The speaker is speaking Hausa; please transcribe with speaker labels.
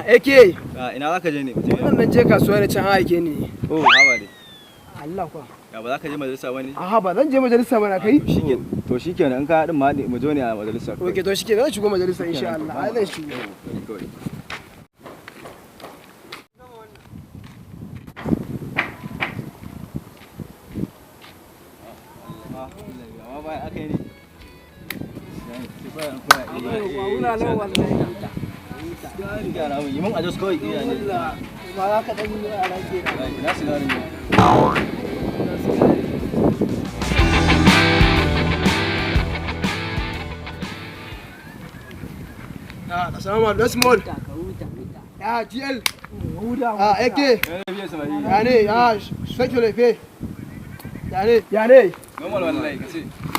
Speaker 1: ake.
Speaker 2: Ina zaka je ne?
Speaker 1: Wannan je kasuwa ne can aike ne.
Speaker 2: Oh, haba dai.
Speaker 1: Allah kwa.
Speaker 2: Ya ba za ka je majalisa bane?
Speaker 1: Ba zan je majalisa bane kai.
Speaker 2: To shikenan in ka haɗin ma mu zo ne a majalisa.
Speaker 1: Okay, to shikenan zan shigo majalisa insha Allah. Ai zan shigo. Assalamu alaikum small. Ya TL. Eke. Ya ne, ya sake lefe. Ya ne.
Speaker 2: Normal wallahi kace.